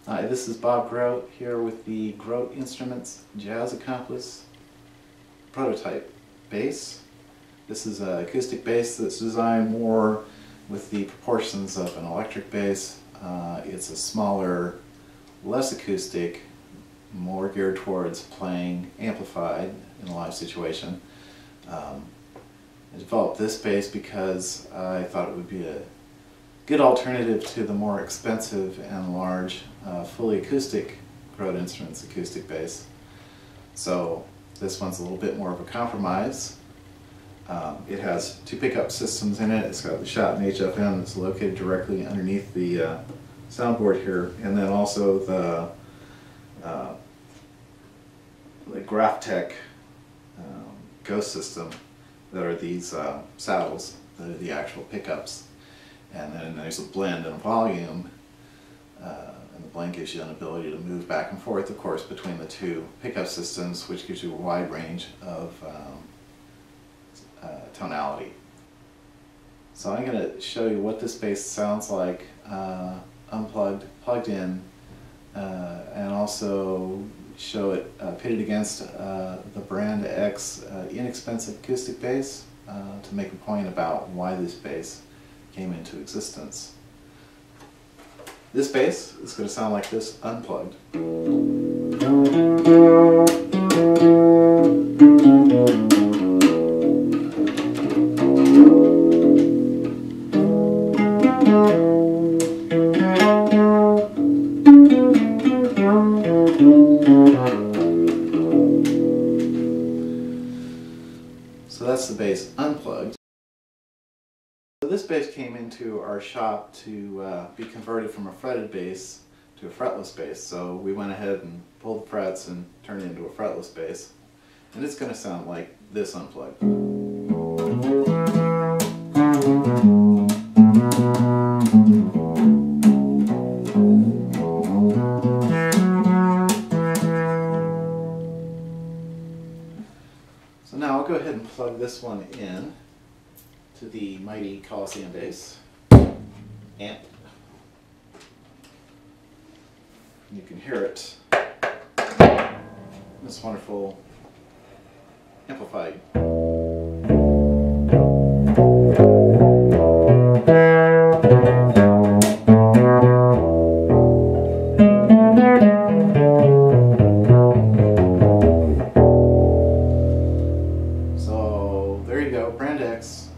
Hi, this is Bob Groat here with the Groat Instruments Jazz Accomplice prototype bass. This is an acoustic bass that's designed more with the proportions of an electric bass. It's a smaller, less acoustic, more geared towards playing amplified in a live situation. I developed this bass because I thought it would be a good alternative to the more expensive and large fully acoustic Groat Instruments acoustic bass. So this one's a little bit more of a compromise. It has two pickup systems in it. It's got the shot and HFM that's located directly underneath the soundboard here, and then also the Graphtec Ghost system that are these saddles that are the actual pickups. And then there's a blend and a volume, and the blend gives you an ability to move back and forth, of course, between the two pickup systems, which gives you a wide range of tonality. So I'm going to show you what this bass sounds like unplugged, plugged in, and also show it pitted against the Brand X inexpensive acoustic bass to make a point about why this bass came into existence. This bass is going to sound like this unplugged. So that's the bass unplugged. So this bass came into our shop to be converted from a fretted bass to a fretless bass. So we went ahead and pulled the frets and turned it into a fretless bass. And it's going to sound like this unplugged. So now I'll go ahead and plug this one in to the mighty Coliseum bass amp. You can hear it, this wonderful amplified. So there you go, Brand X.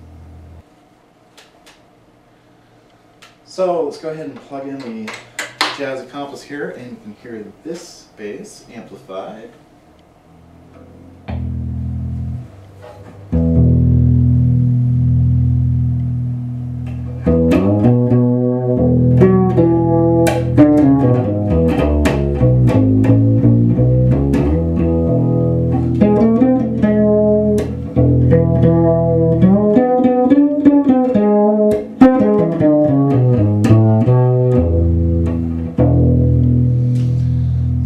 So let's go ahead and plug in the Jazz Accomplice here, and you can hear this bass amplified.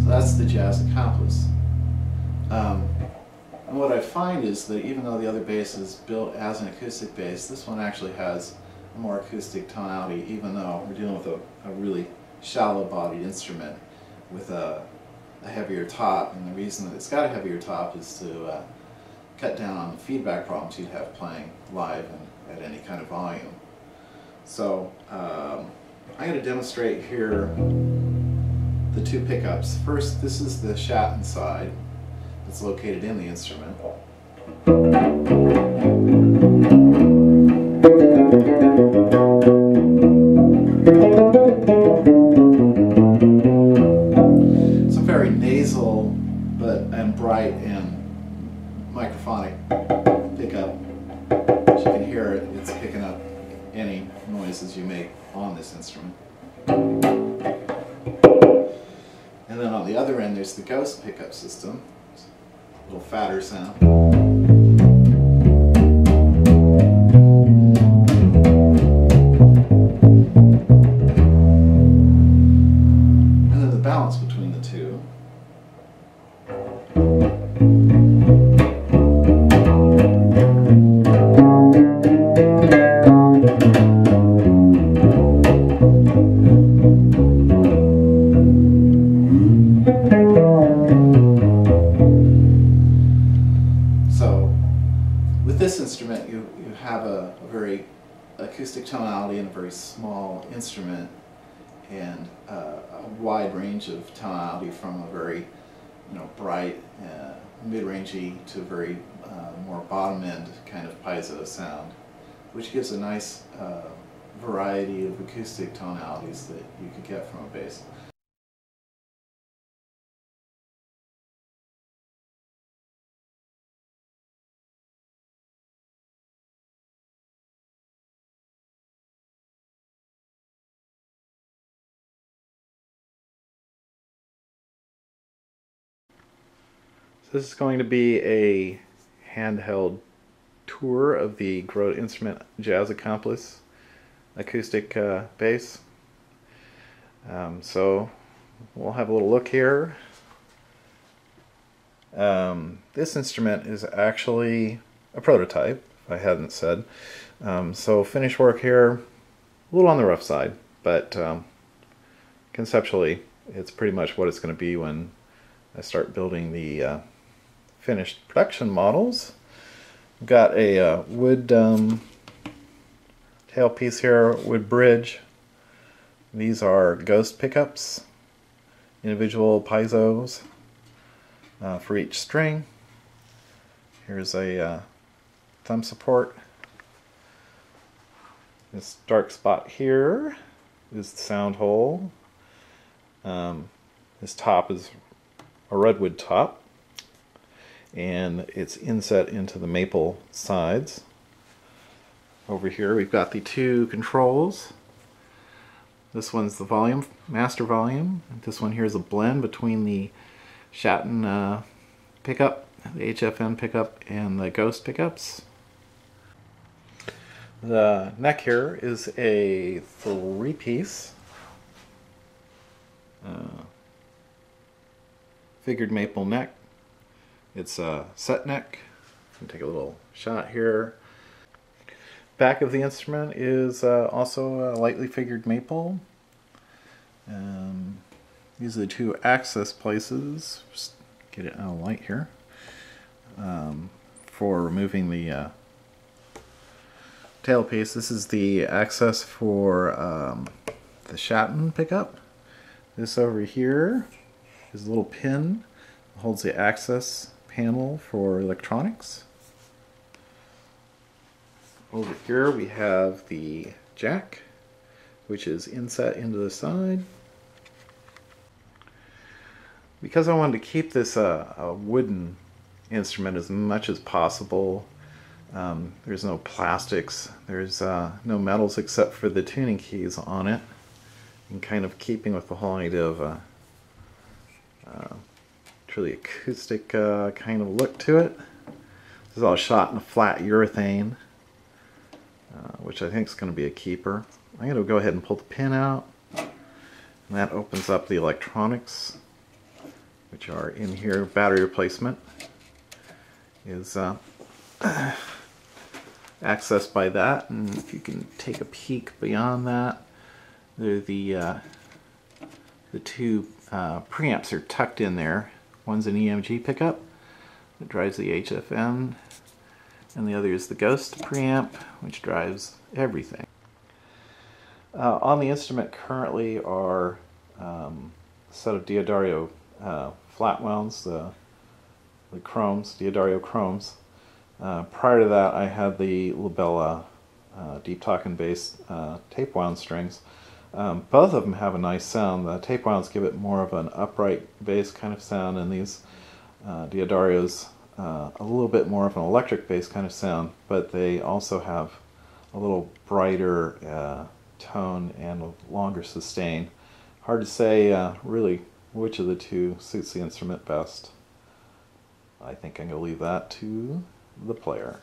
That's the Jazz Accomplice. And what I find is that even though the other bass is built as an acoustic bass, this one actually has a more acoustic tonality, even though we're dealing with a really shallow-bodied instrument with a heavier top. And the reason that it's got a heavier top is to cut down on the feedback problems you'd have playing live and at any kind of volume. So I'm going to demonstrate here the two pickups. First, this is the Shatton side that's located in the instrument. It's a very nasal and bright and microphonic pickup. As you can hear it, it's picking up any noises you make on this instrument. And then on the other end, there's the Ghost pickup system. It's a little fatter sound. And then the balance between the two. this instrument, you have a very acoustic tonality and a very small instrument, and a wide range of tonality from a very bright, mid-rangey to very more bottom-end kind of piezo sound, which gives a nice variety of acoustic tonalities that you could get from a bass. This is going to be a handheld tour of the Groat Instrument Jazz Accomplice acoustic bass. So we'll have a little look here. This instrument is actually a prototype, if I hadn't said. So finished work here, a little on the rough side, but conceptually it's pretty much what it's going to be when I start building the finished production models. We've got a wood tailpiece here, wood bridge. These are ghost pickups, individual piezos for each string. Here's a thumb support. This dark spot here is the sound hole. This top is a redwood top, and it's inset into the maple sides. Over here we've got the two controls. This one's the volume, master volume. This one here is a blend between the Shatton pickup, the HFN pickup, and the Ghost pickups. The neck here is a three-piece figured maple neck. It's a set neck. I'll take a little shot here. Back of the instrument is also a lightly figured maple. These are the two access places. Just get it out of light here. For removing the tailpiece. This is the access for the Shatton pickup. This over here is a little pin that holds the access panel for electronics. Over here we have the jack, which is inset into the side. Because I wanted to keep this a wooden instrument as much as possible, there's no plastics, there's no metals except for the tuning keys on it, and kind of keeping with the whole idea of truly acoustic kind of look to it. This is all shot in a flat urethane, which I think is going to be a keeper. I'm going to go ahead and pull the pin out, and that opens up the electronics, which are in here. Battery replacement is accessed by that, and if you can take a peek beyond that, the two preamps are tucked in there. One's an EMG pickup that drives the HFN, and the other is the Ghost preamp, which drives everything. On the instrument currently are a set of Diodario flat wounds, the chromes, Diodario chromes. Prior to that I had the Labella deep talking bass tape wound strings. Both of them have a nice sound. The tape wounds give it more of an upright bass kind of sound, and these Diodarios a little bit more of an electric bass kind of sound, but they also have a little brighter tone and a longer sustain. Hard to say really which of the two suits the instrument best. I think I'm going to leave that to the player.